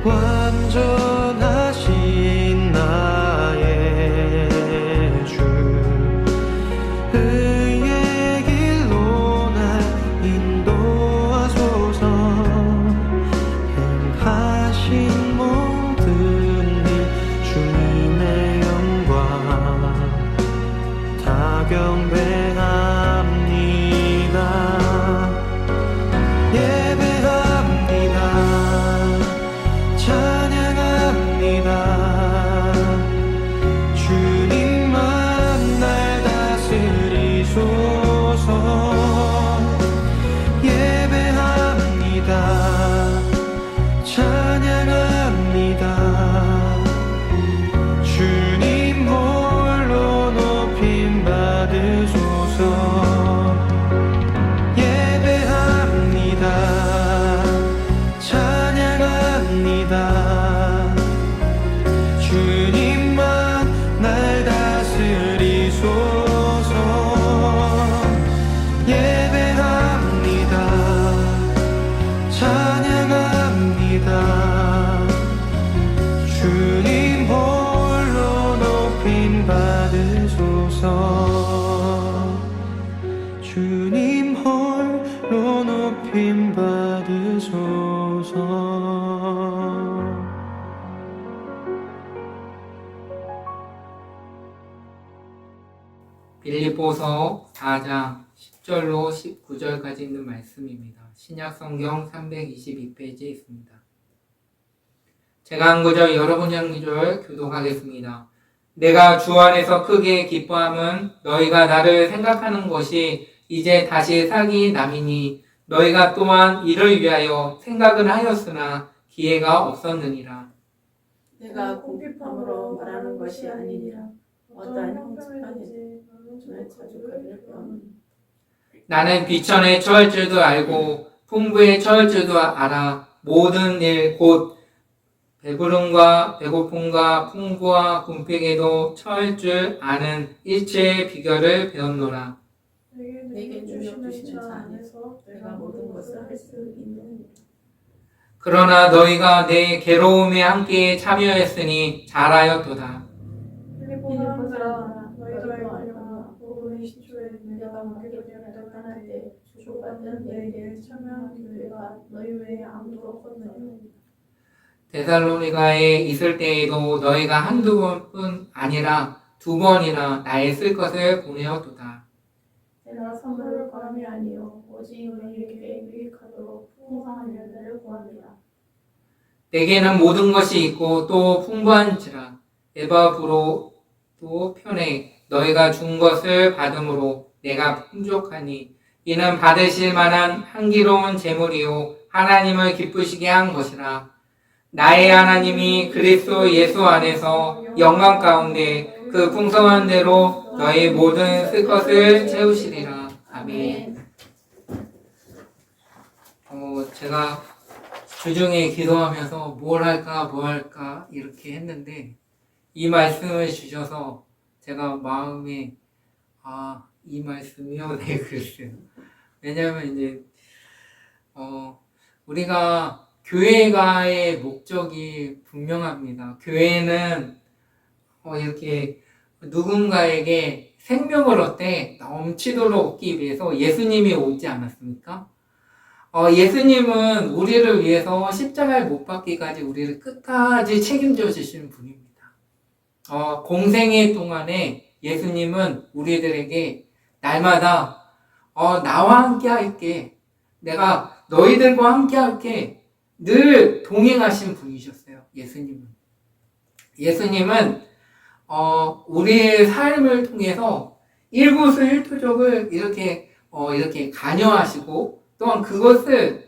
완전하신 나의 주 의의 길로 날 인도하소서. 행하신 모든 일 주님의 영광 다 경배합니다. 예배합니다. 찬양합니다. 주님만 날 다스리소서. 예배합니다. 찬양합니다. 주님 홀로 높임 받으소서. 예배합니다. 찬양합니다. 주님만 날 다스리소서. 예배합니다. 찬양합니다. 주님 홀로 높임 받으소서. 주님 홀로 높임 받으소서. 빌립보서 4장 10절로 19절까지 있는 말씀입니다. 신약성경 322페이지에 있습니다. 제가 한 구절, 여러분이 한 구절 교독하겠습니다. 내가 주 안에서 크게 기뻐함은 너희가 나를 생각하는 것이 이제 다시 살기 남이니 너희가 또한 이를 위하여 생각을 하였으나 기회가 없었느니라. 내가 공핍함으로 말하는 것이 아니니라. 어떠한 형편이지 너는 자족하기를 원하노니. 나는 비천에 처할 줄도 알고 풍부에 처할 줄도 알아. 모든 일 곧 배부름과 배고픔과 풍부와 궁핍에도 처할 줄 아는 일체의 비결을 배웠노라. 내게 능력 주시는 자 안에서 내가 모든 것을 할 수 있느니라. 그러나 너희가 내 괴로움에 함께 참여했으니 잘하였도다. 빌립보들아, 너희도 알거니와 오늘 시초에 내가 마게도냐를 떠날 때 주고받은 내게 참여한 교회가 너희 외에 아무도 없었느니라. 데살로니가에 있을 때에도 너희가 한두 번뿐 아니라 두 번이나 나의 쓸 것을 보내었도다. 내가 선물을 구함이 아니요 오직 너희에게 유익하도록 풍성한 열매를 구합니다. 내게는 모든 것이 있고 또 풍부한지라. 에바브로도 편해 너희가 준 것을 받음으로 내가 풍족하니 이는 받으실 만한 향기로운 제물이요 하나님을 기쁘시게 한 것이라. 나의 하나님이 그리스도 예수 안에서 영광 가운데 그 풍성한 대로 너희 모든 쓸 것을 채우시리라. 아멘. 제가 주중에 기도하면서 뭘 할까 이렇게 했는데 이 말씀을 주셔서 제가 마음에 이 말씀이요? 네, 그랬어요. 왜냐하면 이제 우리가 교회가의 목적이 분명합니다. 교회는 이렇게 누군가에게 생명을 얻되 넘치도록 얻기 위해서 예수님이 오지 않았습니까? 예수님은 우리를 위해서 십자가에 못 박기까지 우리를 끝까지 책임져 주시는 분입니다. 공생애 동안에 예수님은 우리들에게 날마다 나와 함께 할게, 내가 너희들과 함께 할게 늘 동행하신 분이셨어요. 예수님은 우리의 삶을 통해서 일거수일투족을 이렇게 관여하시고 또한 그것을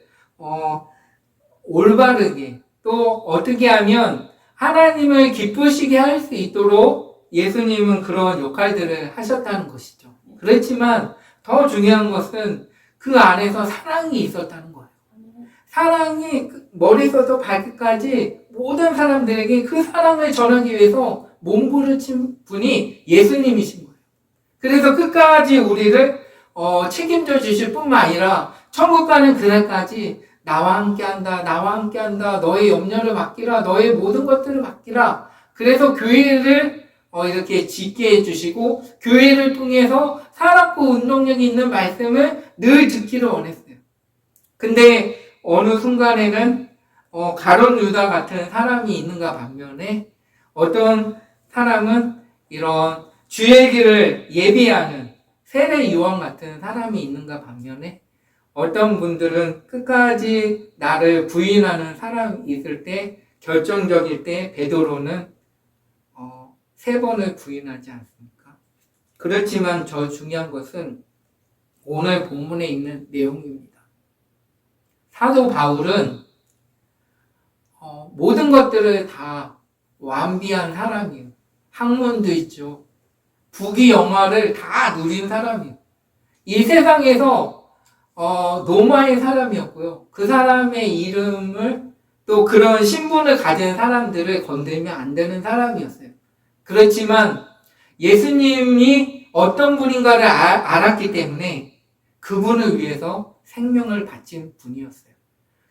올바르게 또 어떻게 하면 하나님을 기쁘시게 할 수 있도록 예수님은 그런 역할들을 하셨다는 것이죠. 그렇지만 더 중요한 것은 그 안에서 사랑이 있었다는 거예요. 사랑이 머리서부터 발끝까지 모든 사람들에게 그 사랑을 전하기 위해서 몸부림친 분이 예수님이신 거예요. 그래서 끝까지 우리를 책임져 주실 뿐만 아니라 천국 가는 그날까지 나와 함께한다, 나와 함께한다, 너의 염려를 맡기라, 너의 모든 것들을 맡기라. 그래서 교회를 이렇게 짓게 해주시고 교회를 통해서 살았고 운동력이 있는 말씀을 늘 듣기를 원했어요. 근데 어느 순간에는 가룟 유다 같은 사람이 있는가 반면에 어떤 사람은 이런 주의 길을 예비하는 세례 요한 같은 사람이 있는가 반면에 어떤 분들은 끝까지 나를 부인하는 사람이 있을 때 결정적일 때 베드로는 3번을 부인하지 않습니까? 그렇지만 저 중요한 것은 오늘 본문에 있는 내용입니다. 사도 바울은 모든 것들을 다 완비한 사람이에요. 학문도 있죠. 부귀영화를 다 누린 사람이에요. 이 세상에서 노마의 사람이었고요. 그 사람의 이름을 또 그런 신분을 가진 사람들을 건들면 안 되는 사람이었어요. 그렇지만 예수님이 어떤 분인가를 알았기 때문에 그분을 위해서 생명을 바친 분이었어요.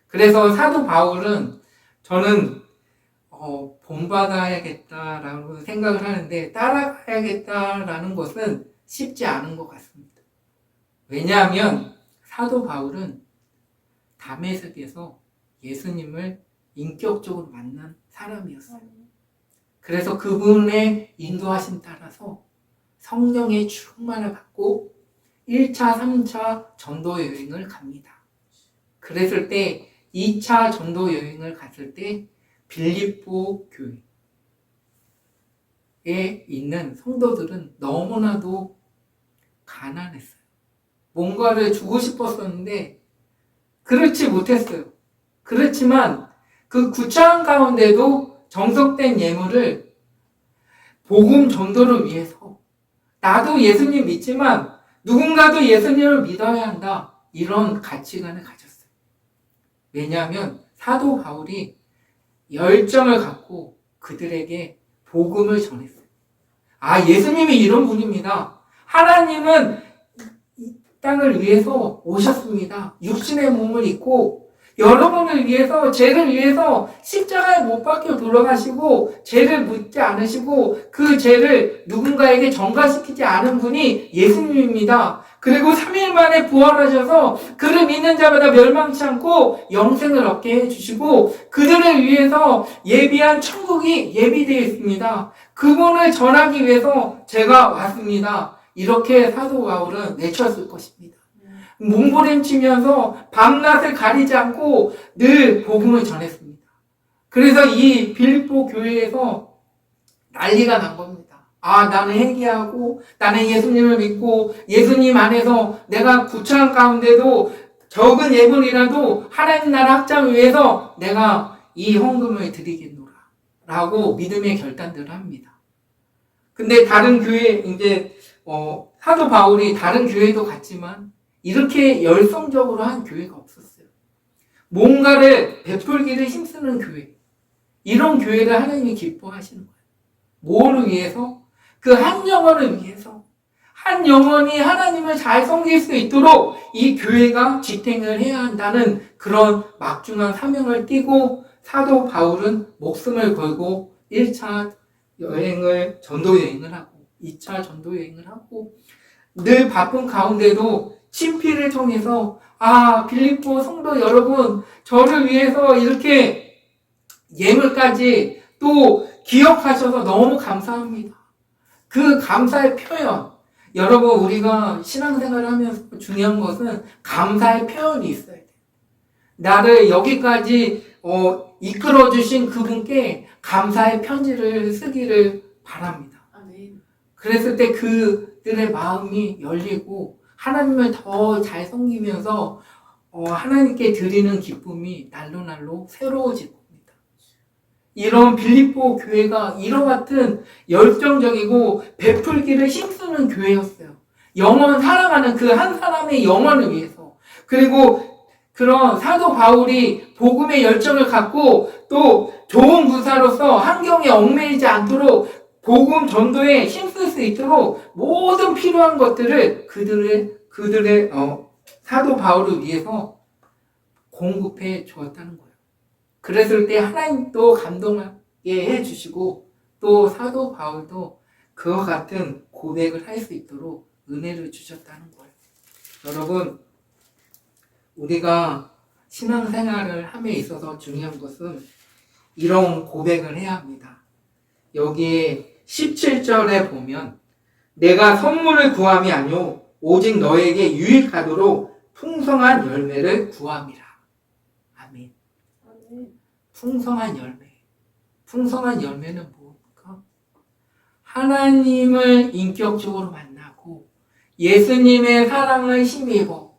그래서 사도 바울은 저는 본받아야겠다라고 생각을 하는데 따라가야겠다라는 것은 쉽지 않은 것 같습니다. 왜냐하면 사도 바울은 다메섹에서 예수님을 인격적으로 만난 사람이었어요. 그래서 그분의 인도하심 따라서 성령의 충만을 받고 1차, 3차 전도 여행을 갑니다. 그랬을 때 2차 전도 여행을 갔을 때 빌립보 교회에 있는 성도들은 너무나도 가난했어요. 뭔가를 주고 싶었었는데 그렇지 못했어요. 그렇지만 그 구차한 가운데도 정석된 예물을 복음 전도를 위해서 나도 예수님 믿지만 누군가도 예수님을 믿어야 한다. 이런 가치관을 가졌어요. 왜냐하면 사도 바울이 열정을 갖고 그들에게 복음을 전했어요. 예수님이 이런 분입니다. 하나님은 이 땅을 위해서 오셨습니다. 육신의 몸을 입고 여러분을 위해서, 죄를 위해서 십자가에 못 박혀 돌아가시고 죄를 묻지 않으시고 그 죄를 누군가에게 전가시키지 않은 분이 예수님입니다. 그리고 3일 만에 부활하셔서 그를 믿는 자마다 멸망치 않고 영생을 얻게 해주시고 그들을 위해서 예비한 천국이 예비되어 있습니다. 그분을 전하기 위해서 제가 왔습니다. 이렇게 사도 바울은 외쳤을 것입니다. 몸부림치면서 밤낮을 가리지 않고 늘 복음을 전했습니다. 그래서 이 빌립보 교회에서 난리가 난 겁니다. 나는 회개하고 나는 예수님을 믿고 예수님 안에서 내가 구차한 가운데도 적은 예물이라도 하나님 나라 확장을 위해서 내가 이 헌금을 드리겠노라 라고 믿음의 결단들을 합니다. 근데 다른 교회 사도 바울이 다른 교회도 갔지만 이렇게 열성적으로 한 교회가 없었어요. 뭔가를 베풀기를 힘쓰는 교회. 이런 교회를 하나님이 기뻐하시는 거예요. 뭐를 위해서? 그 한 영혼을 위해서. 한 영혼이 하나님을 잘 섬길 수 있도록 이 교회가 지탱을 해야 한다는 그런 막중한 사명을 띠고 사도 바울은 목숨을 걸고 1차 전도 여행을 하고 2차 전도 여행을 하고 늘 바쁜 가운데도 친필을 통해서 빌립보 성도 여러분 저를 위해서 이렇게 예물까지 또 기억하셔서 너무 감사합니다. 그 감사의 표현 여러분 우리가 신앙생활을 하면서 중요한 것은 감사의 표현이 있어야 돼요. 나를 여기까지 이끌어주신 그분께 감사의 편지를 쓰기를 바랍니다. 그랬을 때 그들의 마음이 열리고 하나님을 더 잘 섬기면서 하나님께 드리는 기쁨이 날로 새로워질 겁니다. 이런 빌립보 교회가 이와 같은 열정적이고 베풀기를 힘쓰는 교회였어요. 영원 살아가는 그 한 사람의 영혼을 위해서. 그리고 그런 사도 바울이 복음의 열정을 갖고 또 좋은 군사로서 환경에 얽매이지 않도록 복음 전도에 힘쓸 수 있도록 모든 필요한 것들을 그들의 사도 바울을 위해서 공급해 주었다는 거예요. 그랬을 때 하나님도 감동하게 해주시고 또 사도 바울도 그와 같은 고백을 할 수 있도록 은혜를 주셨다는 거예요. 여러분, 우리가 신앙생활을 함에 있어서 중요한 것은 이런 고백을 해야 합니다. 여기에 17절에 보면 내가 선물을 구함이 아니오 오직 너에게 유익하도록 풍성한 열매를 구함이라. 아멘. 풍성한 열매. 풍성한 열매는 뭡니까? 하나님을 인격적으로 만나고 예수님의 사랑을 힘입어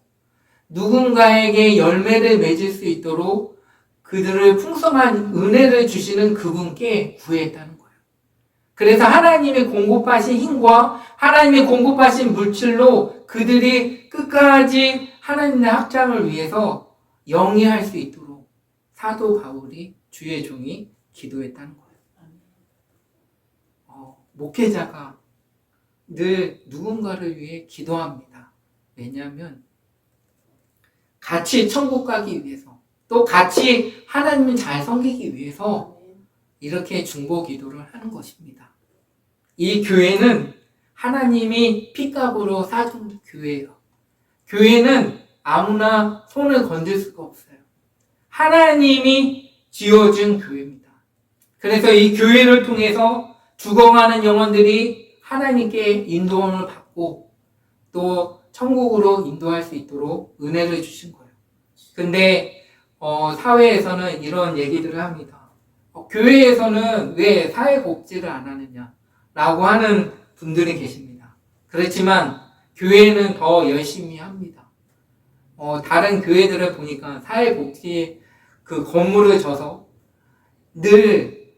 누군가에게 열매를 맺을 수 있도록 그들을 풍성한 은혜를 주시는 그분께 구했다는 거예요. 그래서 하나님의 공급하신 힘과 하나님의 공급하신 물질로 그들이 끝까지 하나님의 확장을 위해서 영위할 수 있도록 사도 바울이 주의 종이 기도했다는 거예요. 목회자가 늘 누군가를 위해 기도합니다. 왜냐하면 같이 천국 가기 위해서 또 같이 하나님을 잘 섬기기 위해서 이렇게 중보 기도를 하는 것입니다. 이 교회는 하나님이 피값으로 사준 교회예요. 교회는 아무나 손을 건들 수가 없어요. 하나님이 지어준 교회입니다. 그래서 이 교회를 통해서 죽어가는 영혼들이 하나님께 인도함을 받고 또 천국으로 인도할 수 있도록 은혜를 주신 거예요. 근데 사회에서는 이런 얘기들을 합니다. 교회에서는 왜 사회복지를 안 하느냐 라고 하는 분들이 계십니다. 그렇지만 교회는 더 열심히 합니다. 다른 교회들을 보니까 사회복지 그 건물을 져서 늘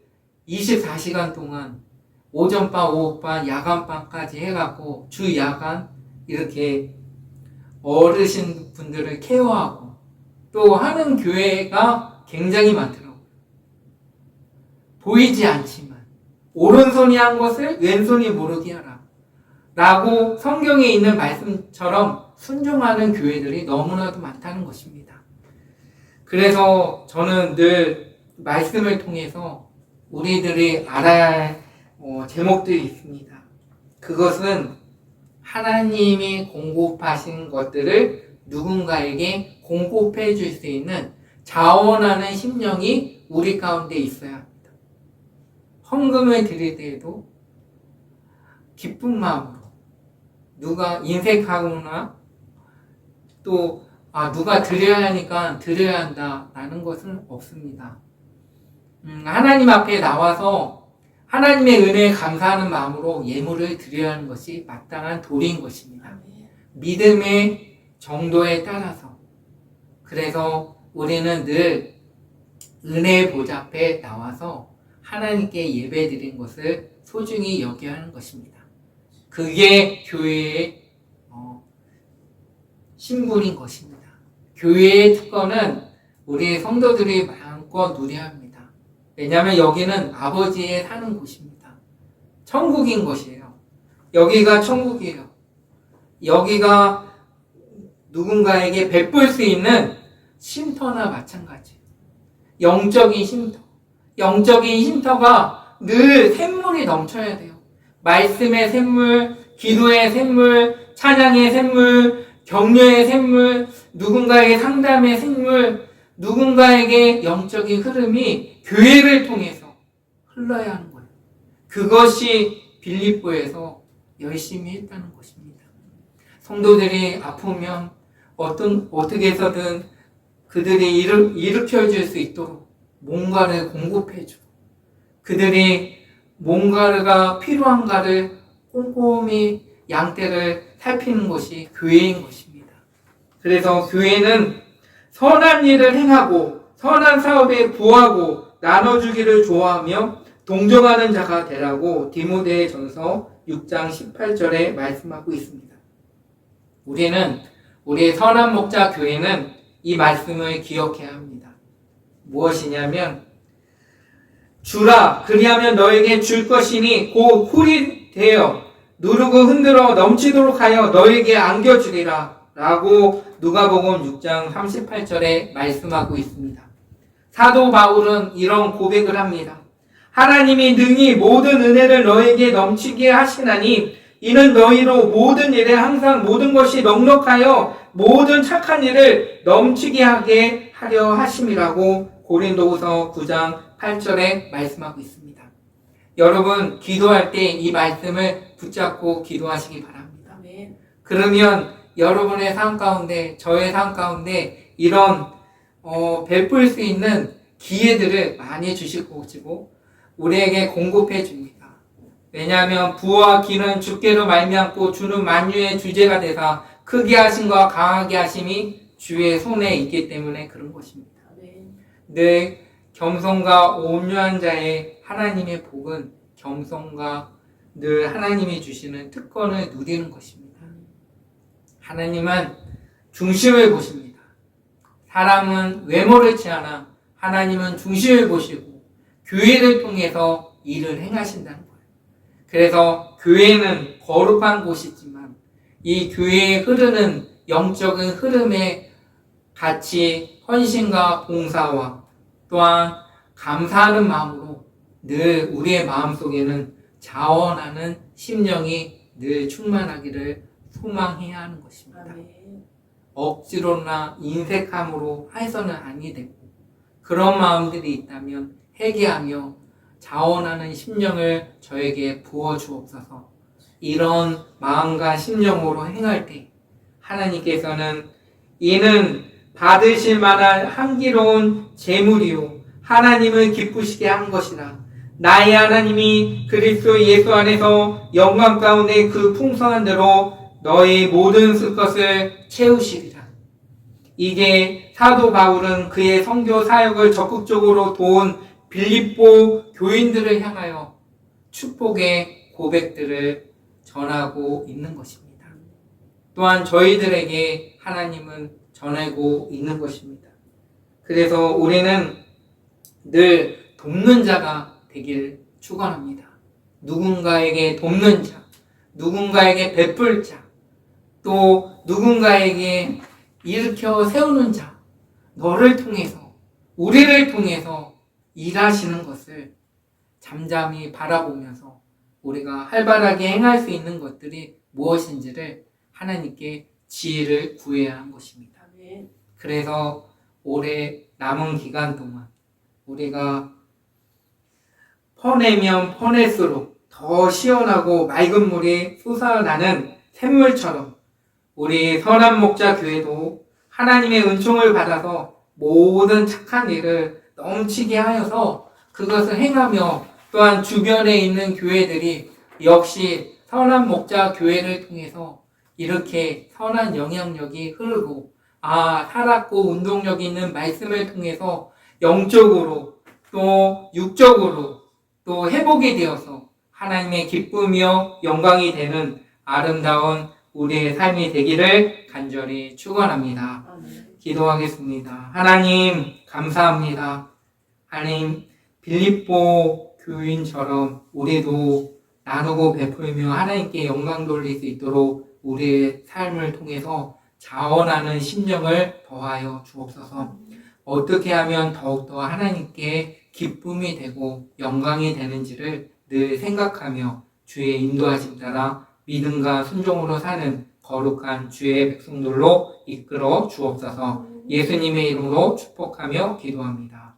24시간 동안 오전반, 오후반, 야간반까지 해갖고 주 야간 이렇게 어르신 분들을 케어하고 또 하는 교회가 굉장히 많더라고요. 보이지 않지만 오른손이 한 것을 왼손이 모르게 하라 라고 성경에 있는 말씀처럼 순종하는 교회들이 너무나도 많다는 것입니다. 그래서 저는 늘 말씀을 통해서 우리들이 알아야 할 제목들이 있습니다. 그것은 하나님이 공급하신 것들을 누군가에게 공급해 줄 수 있는 자원하는 심령이 우리 가운데 있어야 합니다. 헌금을 드릴 때에도 기쁜 마음으로 누가 인색하거나 또 누가 드려야 하니까 드려야 한다라는 것은 없습니다. 하나님 앞에 나와서 하나님의 은혜에 감사하는 마음으로 예물을 드려야 하는 것이 마땅한 도리인 것입니다. 믿음의 정도에 따라서. 그래서 우리는 늘 은혜의 보좌 앞에 나와서 하나님께 예배 드린 것을 소중히 여겨야 하는 것입니다. 그게 교회의 신분인 것입니다. 교회의 특권은 우리 성도들이 마음껏 누려야 합니다. 왜냐하면 여기는 아버지의 사는 곳입니다. 천국인 것이에요. 여기가 천국이에요. 여기가 누군가에게 베풀 수 있는 쉼터나 마찬가지예요. 영적인 쉼터. 영적인 쉼터가 늘 샘물이 넘쳐야 돼요. 말씀의 샘물, 기도의 샘물, 찬양의 샘물, 격려의 샘물, 누군가에게 상담의 샘물, 누군가에게 영적인 흐름이 교회를 통해서 흘러야 하는 거예요. 그것이 빌립보에서 열심히 했다는 것입니다. 성도들이 아프면 어떻게 해서든 그들이 일으켜줄 수 있도록 뭔가를 공급해주고 그들이 뭔가가 필요한가를 꼼꼼히 양떼를 살피는 것이 교회인 것입니다. 그래서 교회는 선한 일을 행하고 선한 사업에 부하고 나눠주기를 좋아하며 동정하는 자가 되라고 디모데전서 6장 18절에 말씀하고 있습니다. 우리는 우리의 선한 목자 교회는 이 말씀을 기억해야 합니다. 무엇이냐면 주라 그리하면 너에게 줄 것이니 곧 훌이 되어 누르고 흔들어 넘치도록 하여 너에게 안겨주리라. 라고 누가복음 6장 38절에 말씀하고 있습니다. 사도 바울은 이런 고백을 합니다. 하나님이 능히 모든 은혜를 너에게 넘치게 하시나니 이는 너희로 모든 일에 항상 모든 것이 넉넉하여 모든 착한 일을 넘치게 하게 하려 하심이라고 고린도후서 9장 8절에 말씀하고 있습니다. 여러분 기도할 때 이 말씀을 붙잡고 기도하시기 바랍니다. 아멘. 그러면 여러분의 삶 가운데 저의 삶 가운데 이런 베풀 수 있는 기회들을 많이 주실 것이고 우리에게 공급해 줍니다. 왜냐하면 부와 기는 주께로 말미암고 주는 만유의 주제가 되사 크게 하심과 강하게 하심이 주의 손에 있기 때문에 그런 것입니다. 아멘. 늘 겸손과 온유한 자의 하나님의 복은 겸손과 늘 하나님이 주시는 특권을 누리는 것입니다. 하나님은 중심을 보십니다. 사람은 외모를 취하나 하나님은 중심을 보시고 교회를 통해서 일을 행하신다는 거예요. 그래서 교회는 거룩한 곳이지만 이 교회에 흐르는 영적인 흐름에 같이 헌신과 봉사와 또한 감사하는 마음으로 늘 우리의 마음속에는 자원하는 심령이 늘 충만하기를 소망해야 하는 것입니다. 아멘. 억지로나 인색함으로 해서는 아니 되고 그런 마음들이 있다면 회개하며 자원하는 심령을 저에게 부어 주옵소서. 이런 마음과 심령으로 행할 때 하나님께서는 이는 받으실 만한 향기로운 제물이요 하나님을 기쁘시게 한 것이라. 나의 하나님이 그리스도 예수 안에서 영광 가운데 그 풍성한 대로 너의 모든 쓸 것을 채우시리라. 이게 사도 바울은 그의 선교 사역을 적극적으로 도운 빌립보 교인들을 향하여 축복의 고백들을 전하고 있는 것입니다. 또한 저희들에게 하나님은 전하고 있는 것입니다. 그래서 우리는 늘 돕는 자가 되길 축원합니다. 누군가에게 돕는 자, 누군가에게 베풀 자, 또 누군가에게 일으켜 세우는 자, 너를 통해서, 우리를 통해서 일하시는 것을 잠잠히 바라보면서 우리가 활발하게 행할 수 있는 것들이 무엇인지를 하나님께 지혜를 구해야 한 것입니다. 아멘. 그래서 올해 남은 기간 동안 우리가 퍼내면 퍼낼수록 더 시원하고 맑은 물이 솟아나는 샘물처럼 우리 선한 목자 교회도 하나님의 은총을 받아서 모든 착한 일을 넘치게 하여서 그것을 행하며 또한 주변에 있는 교회들이 역시 선한 목자 교회를 통해서 이렇게 선한 영향력이 흐르고 살았고 운동력 있는 말씀을 통해서 영적으로 또 육적으로 또 회복이 되어서 하나님의 기쁨이요 영광이 되는 아름다운 우리의 삶이 되기를 간절히 축원합니다. 아멘. 기도하겠습니다. 하나님 감사합니다. 하나님 빌립보 교인처럼 우리도 나누고 베풀며 하나님께 영광 돌릴 수 있도록 우리의 삶을 통해서 자원하는 심령을 더하여 주옵소서. 어떻게 하면 더욱더 하나님께 기쁨이 되고 영광이 되는지를 늘 생각하며 주의 인도하심 따라 믿음과 순종으로 사는 거룩한 주의 백성들로 이끌어 주옵소서. 예수님의 이름으로 축복하며 기도합니다.